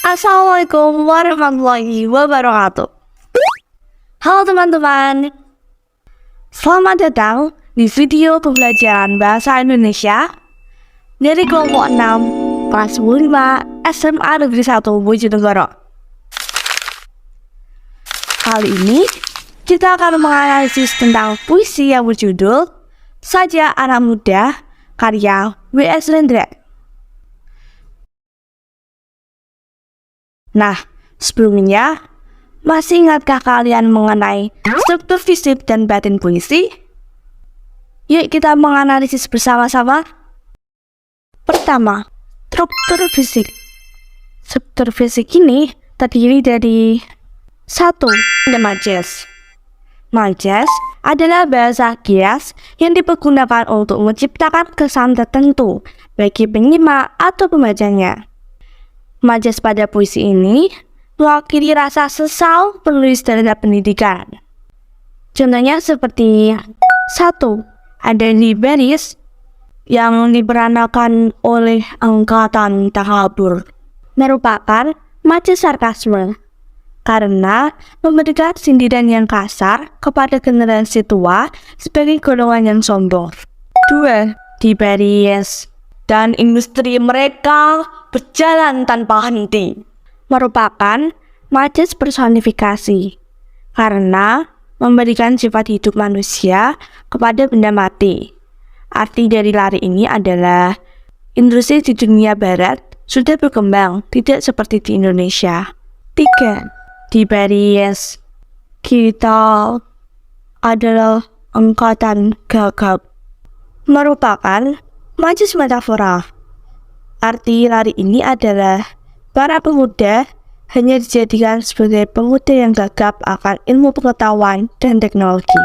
Assalamualaikum warahmatullahi wabarakatuh. Halo teman-teman, selamat datang di video pembelajaran Bahasa Indonesia dari kelompok 6 kelas 5 SMA Negeri 1 Bojonegoro. Kali ini kita akan menganalisis tentang puisi yang berjudul Saja Anak Muda karya W.S. Lendra. Nah, sebelumnya, masih ingatkah kalian mengenai struktur fisik dan batin puisi? Yuk kita menganalisis bersama-sama. Pertama, struktur fisik. Struktur fisik ini terdiri dari 1. Majas. Majas adalah bahasa kias yang dipergunakan untuk menciptakan kesan tertentu bagi penyimak atau pembacanya. Majas pada puisi ini mewakili rasa sesal penulis terhadap pendidikan. Contohnya seperti 1. Ada di baris yang diperanakan oleh angkatan takabur, merupakan majas sarkasme karena memberikan sindiran yang kasar kepada generasi tua sebagai golongan yang sombong. 2. Di baris dan industri mereka berjalan tanpa henti, merupakan majas personifikasi karena memberikan sifat hidup manusia kepada benda mati. Arti dari lari ini adalah industri di dunia barat sudah berkembang, tidak seperti di Indonesia. 3. Di baris kita adalah angkatan gagap, merupakan majas metafora. Arti lari ini adalah para pemuda hanya dijadikan sebagai pemuda yang gagap akan ilmu pengetahuan dan teknologi.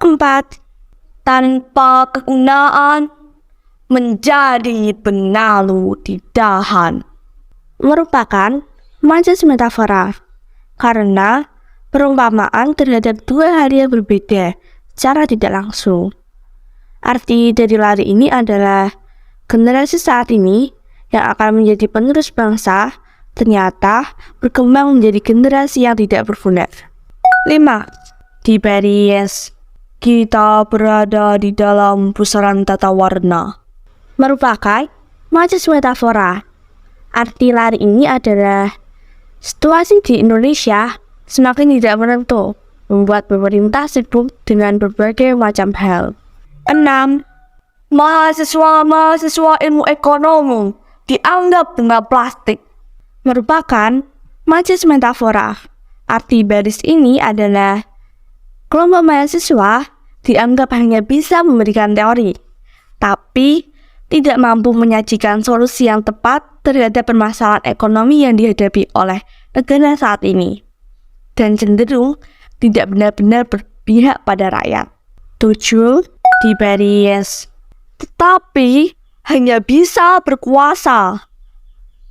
4. Tanpa kegunaan menjadi benalu di dahan, merupakan majas metafora karena perumpamaan terhadap dua hal yang berbeda secara tidak langsung. Arti dari lari ini adalah generasi saat ini yang akan menjadi penerus bangsa ternyata berkembang menjadi generasi yang tidak berguna. 5. Di baris kita berada di dalam pusaran tata warna, merupakan majas metafora. Arti lari ini adalah situasi di Indonesia semakin tidak menentu, membuat pemerintah sibuk dengan berbagai macam hal. 6. Mahasiswa ilmu ekonomi dianggap dengan plastik, merupakan majas metafora. Arti baris ini adalah kelompok mahasiswa dianggap hanya bisa memberikan teori, tapi tidak mampu menyajikan solusi yang tepat terhadap permasalahan ekonomi yang dihadapi oleh negara saat ini, dan cenderung tidak benar-benar berpihak pada rakyat. 7. Di baris tetapi hanya bisa berkuasa,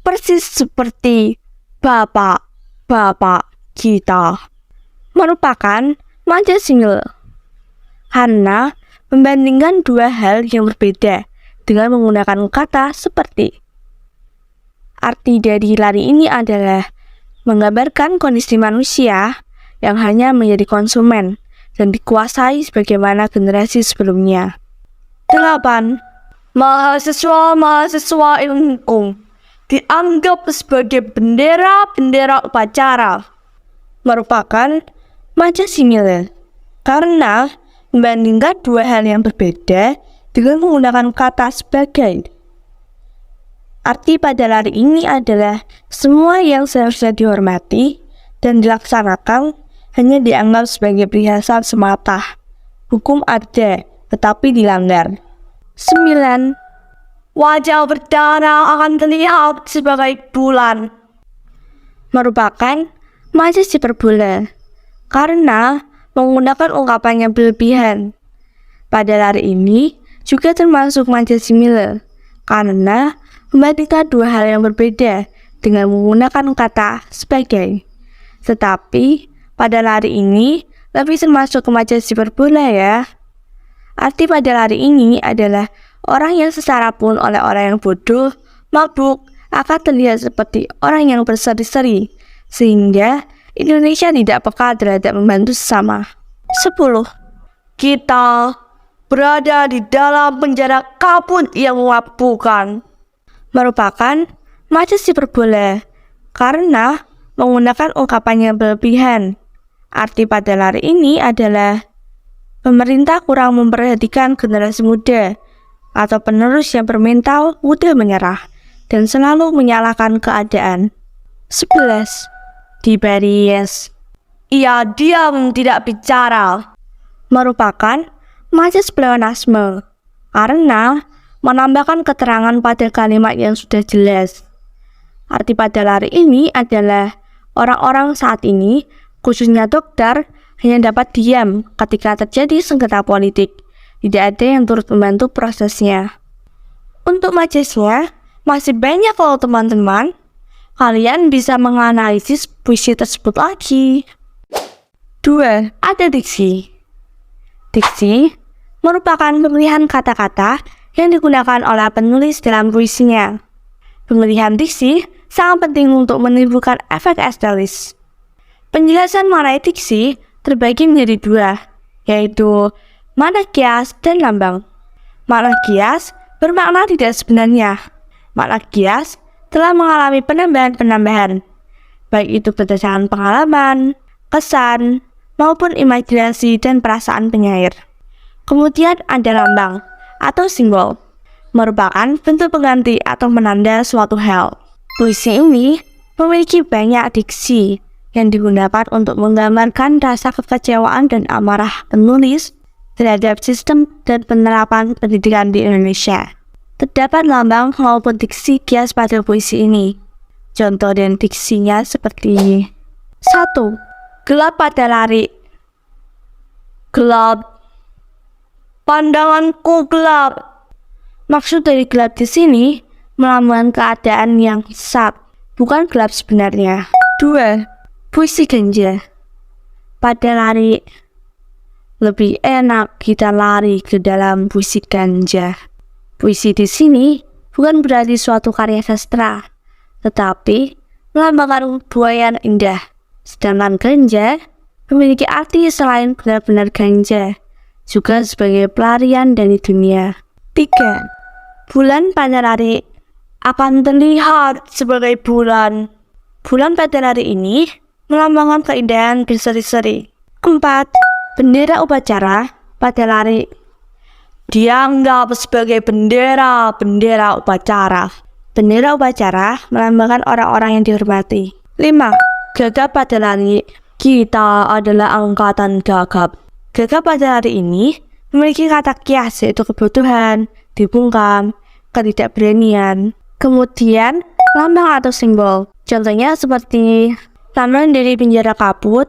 persis seperti bapak-bapak kita, merupakan majas single karena membandingkan dua hal yang berbeda dengan menggunakan kata seperti. Arti dari lari ini adalah menggambarkan kondisi manusia yang hanya menjadi konsumen dan dikuasai sebagaimana generasi sebelumnya. 8. Mahasiswa ilmu hukum dianggap sebagai bendera upacara, merupakan majas simile karena membandingkan dua hal yang berbeda dengan menggunakan kata sebagai. Arti pada lari ini adalah semua yang seharusnya dihormati dan dilaksanakan hanya dianggap sebagai perhiasan semata. Hukum ada, tetapi dilanggar. 9. Wajah berdarah akan terlihat sebagai bulan, merupakan majas hiperbola karena menggunakan ungkapan yang berlebihan. Pada lari ini juga termasuk majas simile karena membandingkan dua hal yang berbeda dengan menggunakan kata sebagai. Tetapi pada lari ini lebih termasuk ke majas hiperbola ya. Arti pada lari ini adalah orang yang sesarapun oleh orang yang bodoh, mabuk, akan terlihat seperti orang yang berseri-seri, sehingga Indonesia tidak peka terhadap membantu sesama. 10. Kita berada di dalam penjara kabut yang memabukkan. Merupakan majas hiperbola karena menggunakan ungkapan yang berlebihan. Arti pada lari ini adalah pemerintah kurang memperhatikan generasi muda atau penerus yang bermental mudah menyerah dan selalu menyalahkan keadaan. 11. Diberi yes. Ia diam tidak bicara. Merupakan majas pleonasme karena menambahkan keterangan pada kalimat yang sudah jelas. Arti pada lari ini adalah orang-orang saat ini, khususnya dokter, hanya dapat diam ketika terjadi sengketa politik. Tidak ada yang turut membantu prosesnya. Untuk majasnya, masih banyak loh teman-teman. Kalian bisa menganalisis puisi tersebut lagi. 2. Ada diksi. Diksi merupakan pemilihan kata-kata yang digunakan oleh penulis dalam puisinya. Pemilihan diksi sangat penting untuk menimbulkan efek estetis. Penjelasan mengenai diksi terbagi menjadi dua, yaitu makna kias dan lambang. Makna kias bermakna tidak sebenarnya. Makna kias telah mengalami penambahan-penambahan, baik itu berdasarkan pengalaman, kesan, maupun imajinasi dan perasaan penyair. Kemudian ada lambang atau simbol, merupakan bentuk pengganti atau menanda suatu hal. Puisi ini memiliki banyak diksi yang digunakan untuk menggambarkan rasa kekecewaan dan amarah penulis terhadap sistem dan penerapan pendidikan di Indonesia. Terdapat lambang maupun diksi kias pada puisi ini. Contoh dan diksinya seperti 1. Gelap pada lari. Gelap. Pandanganku gelap. Maksud dari gelap di sini melambangkan keadaan yang sesat, bukan gelap sebenarnya. 2. Puisi ganja. Pada lari. Lebih enak kita lari ke dalam puisi ganja. Puisi di sini bukan berarti suatu karya sastra, tetapi melambangkan buaya indah. Sedangkan ganja memiliki arti selain benar-benar ganja, juga sebagai pelarian dari dunia. 3. Bulan pada lari akan terlihat sebagai bulan. Bulan pada lari ini melambangkan keindahan berseri-seri. 4. Bendera upacara pada lari dianggap sebagai bendera upacara. Bendera upacara melambangkan orang-orang yang dihormati. 5. Gagap pada lari. Kita adalah angkatan gagap. Gagap pada lari ini memiliki kata kias, yaitu kebutuhan, dibungkam, ketidakberanian. Kemudian lambang atau simbol. Contohnya seperti lambang dari penjara kabut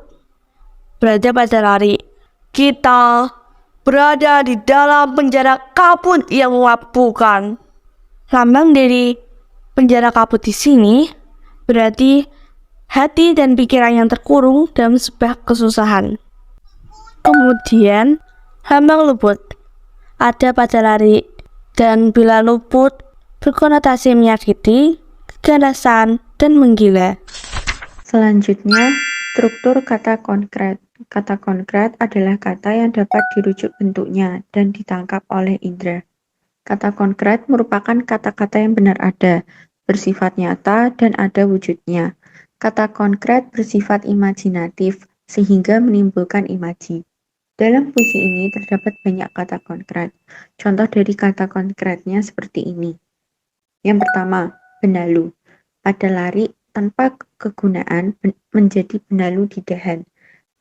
berada pada lari. Kita berada di dalam penjara kabut yang memabukkan. Lambang dari penjara kabut di sini berarti hati dan pikiran yang terkurung dalam sebuah kesusahan. Kemudian lambang luput ada pada lari, dan bila luput berkonotasi menyakiti, keganasan, dan menggila. Selanjutnya, struktur kata konkret. Kata konkret adalah kata yang dapat dirujuk bentuknya dan ditangkap oleh indera. Kata konkret merupakan kata-kata yang benar ada, bersifat nyata, dan ada wujudnya. Kata konkret bersifat imajinatif, sehingga menimbulkan imaji. Dalam puisi ini terdapat banyak kata konkret. Contoh dari kata konkretnya seperti ini. Yang pertama, benalu. Pada lari tanpa kegunaan menjadi benalu di dahan.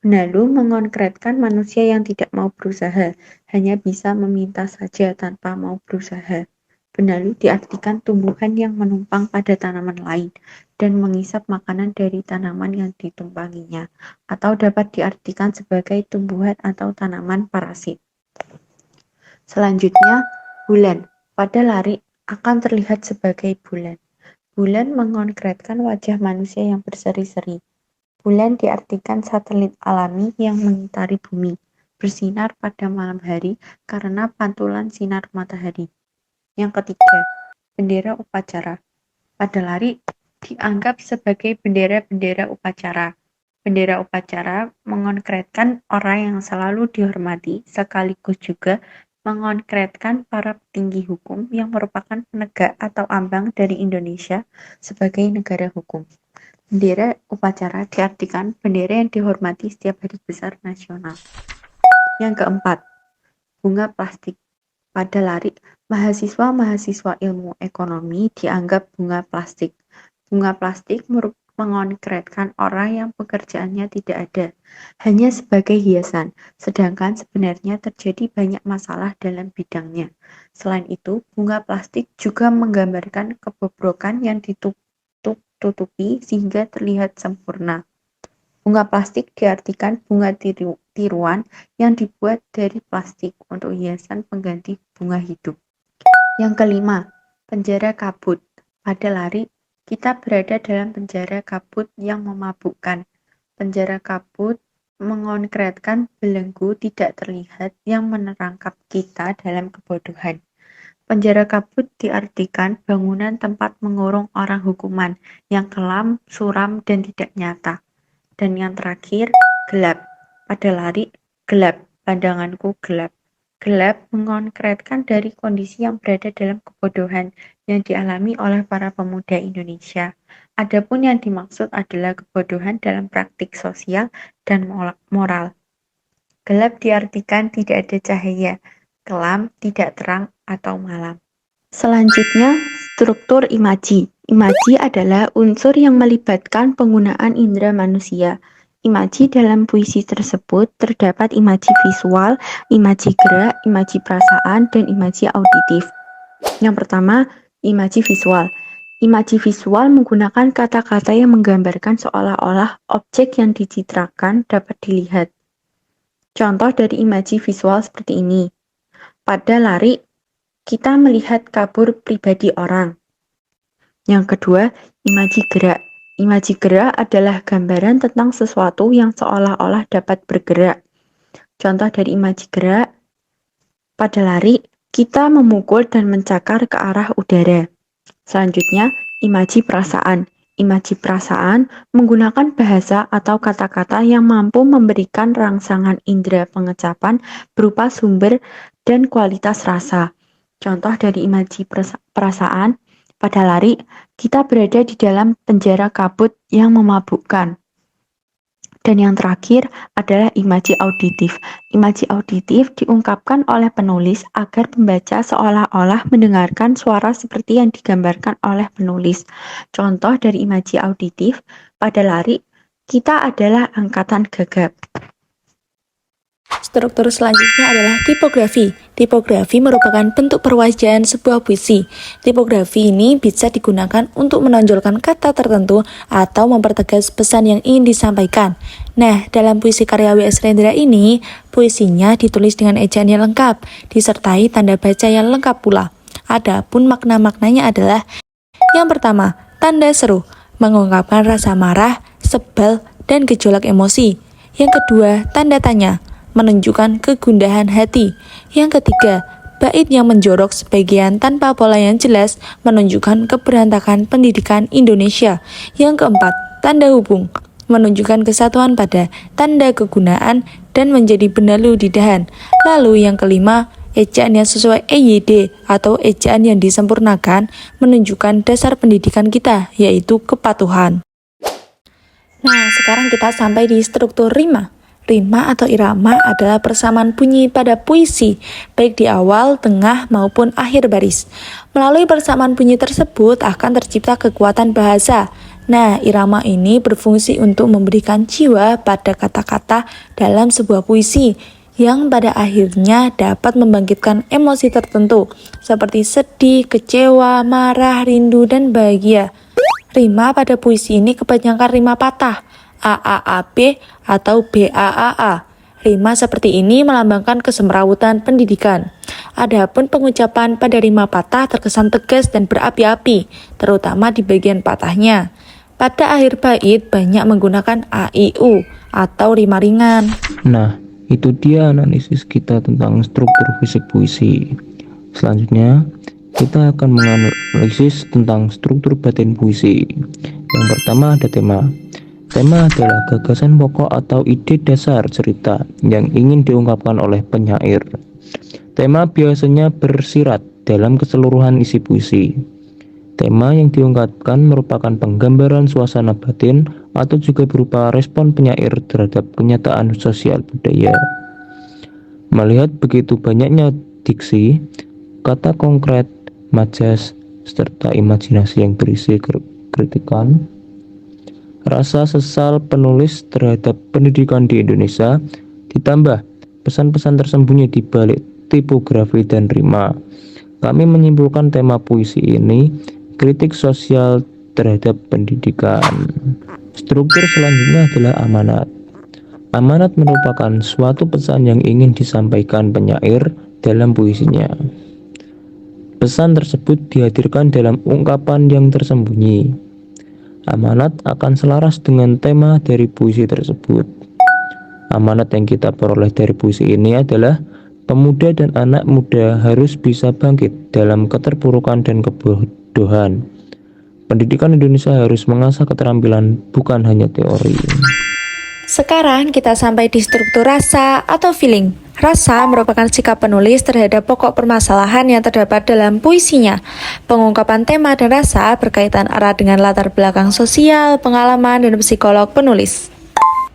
Benalu mengonkretkan manusia yang tidak mau berusaha, hanya bisa meminta saja tanpa mau berusaha. Benalu diartikan tumbuhan yang menumpang pada tanaman lain dan mengisap makanan dari tanaman yang ditumpanginya, atau dapat diartikan sebagai tumbuhan atau tanaman parasit. Selanjutnya, bulan. Pada lari akan terlihat sebagai bulan. Bulan mengonkretkan wajah manusia yang berseri-seri. Bulan diartikan satelit alami yang mengitari bumi, bersinar pada malam hari karena pantulan sinar matahari. Yang ketiga, bendera upacara. Pada lari dianggap sebagai bendera-bendera upacara. Bendera upacara mengonkretkan orang yang selalu dihormati, sekaligus juga mengonkretkan para petinggi hukum yang merupakan penegak atau ambang dari Indonesia sebagai negara hukum. Bendera upacara diartikan bendera yang dihormati setiap hari besar nasional. Yang keempat, bunga plastik. Pada lari, mahasiswa-mahasiswa ilmu ekonomi dianggap bunga plastik. Bunga plastik mengonkretkan orang yang pekerjaannya tidak ada, hanya sebagai hiasan, sedangkan sebenarnya terjadi banyak masalah dalam bidangnya. Selain itu, bunga plastik juga menggambarkan kebobrokan yang ditutupi sehingga terlihat sempurna. Bunga plastik diartikan bunga tiruan yang dibuat dari plastik untuk hiasan pengganti bunga hidup. Yang kelima, penjara kabut. Pada lari, kita berada dalam penjara kabut yang memabukkan. Penjara kabut mengonkretkan belenggu tidak terlihat yang menerangkap kita dalam kebodohan. Penjara kabut diartikan bangunan tempat mengurung orang hukuman yang kelam, suram, dan tidak nyata. Dan yang terakhir, gelap. Pada lari, gelap. Pandanganku gelap. Gelap mengonkretkan dari kondisi yang berada dalam kebodohan yang dialami oleh para pemuda Indonesia. Adapun yang dimaksud adalah kebodohan dalam praktik sosial dan moral. Gelap diartikan tidak ada cahaya, kelam, tidak terang, atau malam. Selanjutnya, struktur imaji. Imaji adalah unsur yang melibatkan penggunaan indera manusia. Imaji dalam puisi tersebut terdapat imaji visual, imaji gerak, imaji perasaan, dan imaji auditif. Yang pertama, imaji visual. Imaji visual menggunakan kata-kata yang menggambarkan seolah-olah objek yang dicitrakan dapat dilihat. Contoh dari imaji visual seperti ini. Pada lari, kita melihat kabur pribadi orang. Yang kedua, imaji gerak. Imaji gerak adalah gambaran tentang sesuatu yang seolah-olah dapat bergerak. Contoh dari imaji gerak, pada lari, kita memukul dan mencakar ke arah udara. Selanjutnya, imaji perasaan. Imaji perasaan menggunakan bahasa atau kata-kata yang mampu memberikan rangsangan indera pengecapan berupa sumber dan kualitas rasa. Contoh dari imaji perasaan, pada lari, kita berada di dalam penjara kabut yang memabukkan. Dan yang terakhir adalah imaji auditif. Imaji auditif diungkapkan oleh penulis agar pembaca seolah-olah mendengarkan suara seperti yang digambarkan oleh penulis. Contoh dari imaji auditif, pada lari, kita adalah angkatan gagap. Struktur selanjutnya adalah tipografi. Tipografi merupakan bentuk perwajaan sebuah puisi. Tipografi ini bisa digunakan untuk menonjolkan kata tertentu atau mempertegas pesan yang ingin disampaikan. Nah, dalam puisi karya W.S. Rendra ini, puisinya ditulis dengan ejaan yang lengkap, disertai tanda baca yang lengkap pula. Adapun makna-maknanya adalah: yang pertama, tanda seru, mengungkapkan rasa marah, sebal, dan gejolak emosi. Yang kedua, tanda tanya, menunjukkan kegundahan hati. Yang ketiga, bait yang menjorok sebagian tanpa pola yang jelas, menunjukkan keberantakan pendidikan Indonesia. Yang keempat, tanda hubung, menunjukkan kesatuan pada tanda kegunaan dan menjadi benalu di dahan. Lalu yang kelima, ejaan yang sesuai EYD atau ejaan yang disempurnakan, menunjukkan dasar pendidikan kita, yaitu kepatuhan. Nah, sekarang kita sampai di struktur rima. Rima atau irama adalah persamaan bunyi pada puisi, baik di awal, tengah, maupun akhir baris. Melalui persamaan bunyi tersebut akan tercipta kekuatan bahasa. Nah, irama ini berfungsi untuk memberikan jiwa pada kata-kata dalam sebuah puisi, yang pada akhirnya dapat membangkitkan emosi tertentu, seperti sedih, kecewa, marah, rindu, dan bahagia. Rima pada puisi ini kebanyakan rima patah, AAAB atau BAAA. Rima seperti ini melambangkan kesemrawutan pendidikan. Adapun pengucapan pada rima patah terkesan tegas dan berapi-api, terutama di bagian patahnya. Pada akhir bait banyak menggunakan AIU atau rima ringan. Nah, itu dia analisis kita tentang struktur fisik puisi. Selanjutnya, kita akan menganalisis tentang struktur batin puisi. Yang pertama ada tema. Tema adalah gagasan pokok atau ide dasar cerita yang ingin diungkapkan oleh penyair. Tema biasanya bersirat dalam keseluruhan isi puisi. Tema yang diungkapkan merupakan penggambaran suasana batin atau juga berupa respon penyair terhadap kenyataan sosial budaya. Melihat begitu banyaknya diksi, kata konkret, majas, serta imajinasi yang berisi kritikan, rasa sesal penulis terhadap pendidikan di Indonesia, ditambah pesan-pesan tersembunyi di balik tipografi dan rima, kami menyimpulkan tema puisi ini kritik sosial terhadap pendidikan. Struktur selanjutnya adalah amanat. Amanat merupakan suatu pesan yang ingin disampaikan penyair dalam puisinya. Pesan tersebut dihadirkan dalam ungkapan yang tersembunyi. Amanat akan selaras dengan tema dari puisi tersebut. Amanat yang kita peroleh dari puisi ini adalah pemuda dan anak muda harus bisa bangkit dalam keterpurukan dan kebodohan. Pendidikan Indonesia harus mengasah keterampilan, bukan hanya teori. Sekarang kita sampai di struktur rasa atau feeling. Rasa merupakan sikap penulis terhadap pokok permasalahan yang terdapat dalam puisinya. Pengungkapan tema dan rasa berkaitan erat dengan latar belakang sosial, pengalaman, dan psikolog penulis.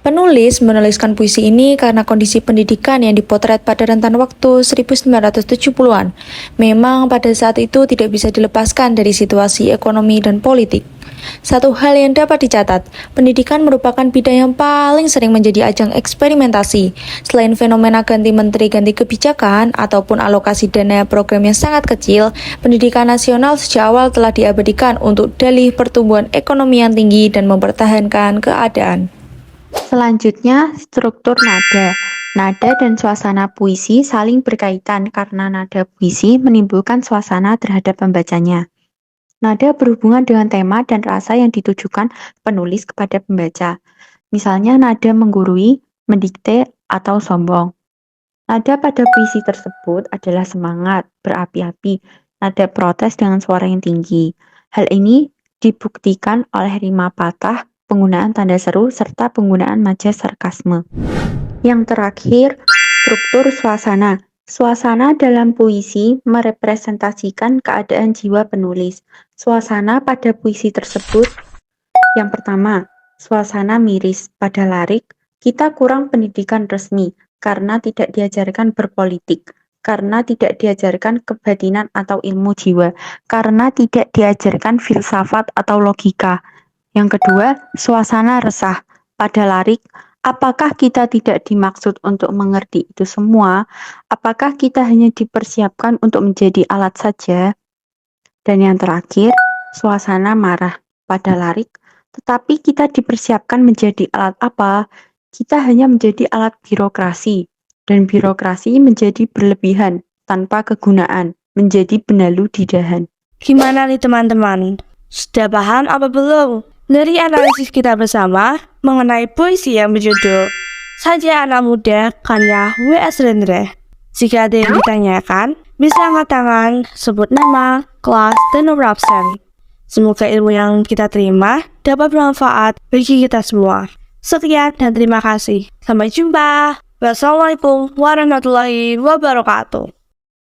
Penulis menuliskan puisi ini karena kondisi pendidikan yang dipotret pada rentan waktu 1970-an. Memang pada saat itu tidak bisa dilepaskan dari situasi ekonomi dan politik. Satu hal yang dapat dicatat, pendidikan merupakan bidang yang paling sering menjadi ajang eksperimentasi. Selain fenomena ganti menteri, ganti kebijakan, ataupun alokasi dana program yang sangat kecil, pendidikan nasional sejak awal telah diabadikan untuk dalih pertumbuhan ekonomi yang tinggi dan mempertahankan keadaan. Selanjutnya, struktur nada. Nada dan suasana puisi saling berkaitan karena nada puisi menimbulkan suasana terhadap pembacanya. Nada berhubungan dengan tema dan rasa yang ditujukan penulis kepada pembaca. Misalnya nada menggurui, mendikte, atau sombong. Nada pada puisi tersebut adalah semangat, berapi-api, nada protes dengan suara yang tinggi. Hal ini dibuktikan oleh rima patah, penggunaan tanda seru, serta penggunaan majas sarkasme. Yang terakhir, struktur suasana. Suasana dalam puisi merepresentasikan keadaan jiwa penulis. Suasana pada puisi tersebut, yang pertama, suasana miris. Pada larik, kita kurang pendidikan resmi karena tidak diajarkan berpolitik, karena tidak diajarkan kebatinan atau ilmu jiwa, karena tidak diajarkan filsafat atau logika. Yang kedua, suasana resah. Pada larik, apakah kita tidak dimaksud untuk mengerti itu semua? Apakah kita hanya dipersiapkan untuk menjadi alat saja? Dan yang terakhir, suasana marah. Pada larik, tetapi kita dipersiapkan menjadi alat apa? Kita hanya menjadi alat birokrasi. Dan birokrasi menjadi berlebihan, tanpa kegunaan, menjadi benalu di dahan. Gimana nih teman-teman? Sudah paham apa belum? Dari analisis kita bersama mengenai puisi yang berjudul Saja Anak Muda karya W.S. Rendra. Jika ada yang ditanyakan, bisa angkat tangan, sebut nama, kelas, dan nomor absen. Semoga ilmu yang kita terima dapat bermanfaat bagi kita semua. Sekian dan terima kasih. Sampai jumpa. Wassalamualaikum warahmatullahi wabarakatuh.